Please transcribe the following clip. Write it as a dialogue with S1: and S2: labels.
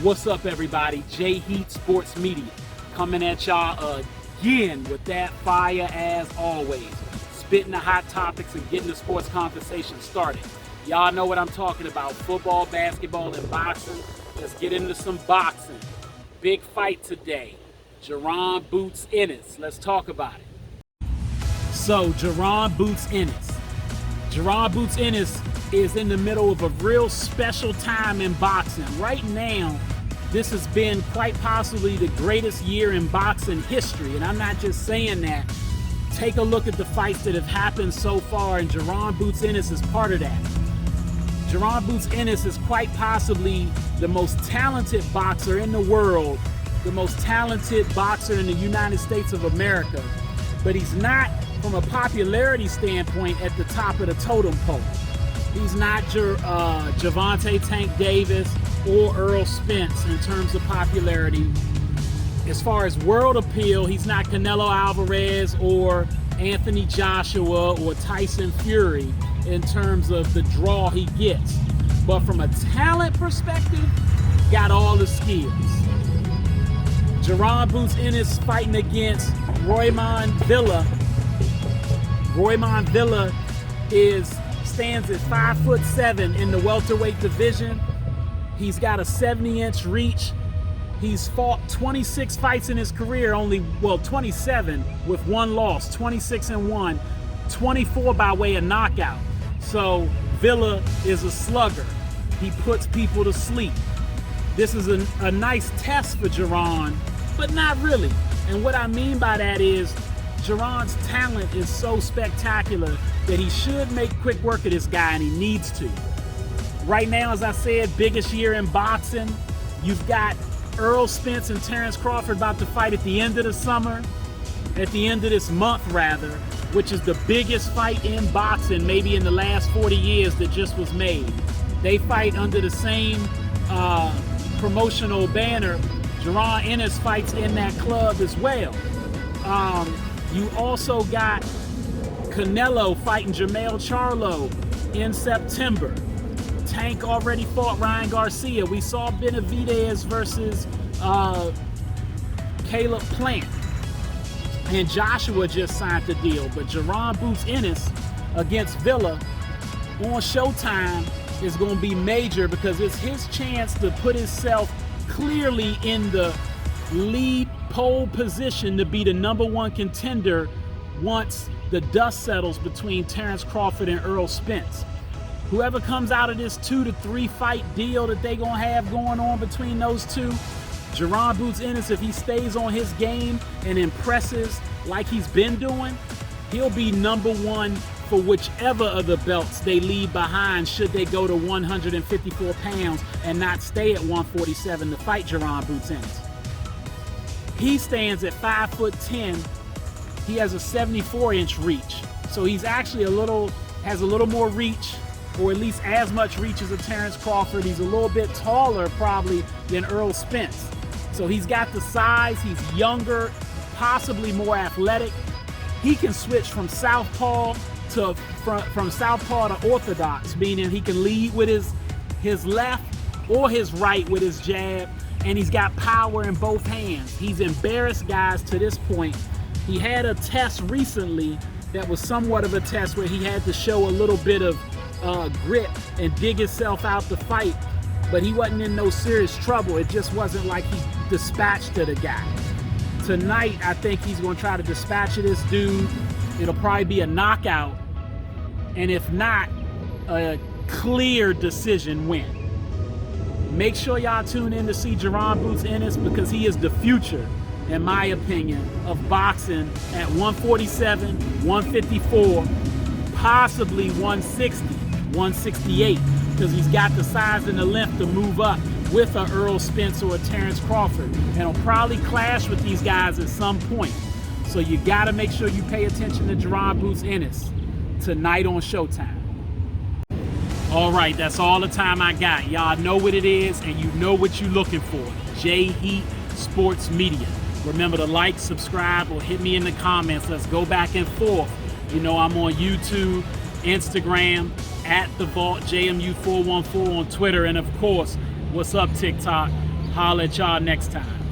S1: What's up, everybody? J Heat Sports Media coming at y'all again with that fire as always. Spitting the hot topics and getting the sports conversation started. Y'all know what I'm talking about. Football, basketball, and boxing. Let's get into some boxing. Big fight today. Jaron boots Ennis. Let's talk about it. So, Jaron boots Ennis. Jaron boots Ennis is in the middle of a real special time in boxing. Right now, this has been quite possibly the greatest year in boxing history. And I'm not just saying that. Take a look at the fights that have happened so far, and Jaron boots Ennis is part of that. Jaron boots Ennis is quite possibly the most talented boxer in the world, the most talented boxer in the United States of America. But he's not, from a popularity standpoint, at the top of the totem pole. He's not Gervonta Tank Davis or Earl Spence in terms of popularity. As far as world appeal, he's not Canelo Alvarez or Anthony Joshua or Tyson Fury in terms of the draw he gets. But from a talent perspective, got all the skills. Jaron boots Ennis fighting against Roymond Villa. Roymond Villa stands at 5'7" in the welterweight division. He's got a 70-inch reach. He's fought 26 fights in his career, 27 with one loss, 26-1, 24 by way of knockout. So Villa is a slugger. He puts people to sleep. This is a nice test for Jaron, but not really. And what I mean by that is Jaron's talent is so spectacular that he should make quick work of this guy, and he needs to. Right now, as I said, biggest year in boxing. You've got Earl Spence and Terrence Crawford about to fight at the end of the summer, at the end of this month rather, which is the biggest fight in boxing maybe in the last 40 years that just was made. They fight under the same promotional banner. Jaron Ennis fights in that club as well. You also got Canelo fighting Jermell Charlo in September. Tank already fought Ryan Garcia. We saw Benavidez versus Caleb Plant. And Joshua just signed the deal. But Jaron boots Ennis against Villa on Showtime is going to be major because it's his chance to put himself clearly in the lead pole position to be the #1 contender once the dust settles between Terrence Crawford and Earl Spence. Whoever comes out of this 2 to 3 fight deal that they gonna have going on between those two, Jaron boots Ennis, if he stays on his game and impresses like he's been doing, he'll be #1 for whichever of the belts they leave behind should they go to 154 pounds and not stay at 147 to fight Jaron boots Ennis. He stands at 5'10". He has a 74-inch reach. So he's actually has a little more reach, or at least as much reach as a Terrence Crawford. He's a little bit taller probably than Earl Spence. So he's got the size, he's younger, possibly more athletic. He can switch from southpaw to from southpaw to orthodox, meaning he can lead with his left or his right with his jab, and he's got power in both hands. He's embarrassed guys to this point. He had a test recently that was somewhat of a test where he had to show a little bit of grit and dig himself out the fight, but he wasn't in no serious trouble. It just wasn't like he dispatched the guy. Tonight, I think he's going to try to dispatch this dude. It'll probably be a knockout, and if not, a clear decision win. Make sure y'all tune in to see Jaron boots Ennis because he is the future, in my opinion, of boxing at 147, 154, possibly 160, 168, because he's got the size and the length to move up with a Earl Spence or a Terrence Crawford, and he'll probably clash with these guys at some point. So you got to make sure you pay attention to Jaron boots Ennis tonight on Showtime. All right, that's all the time I got. Y'all know what it is, and you know what you're looking for. J Heat Sports Media. Remember to like, subscribe, or hit me in the comments. Let's go back and forth. You know, I'm on YouTube, Instagram, at The Vault JMU414 on Twitter, and of course, what's up TikTok? Holler at y'all next time.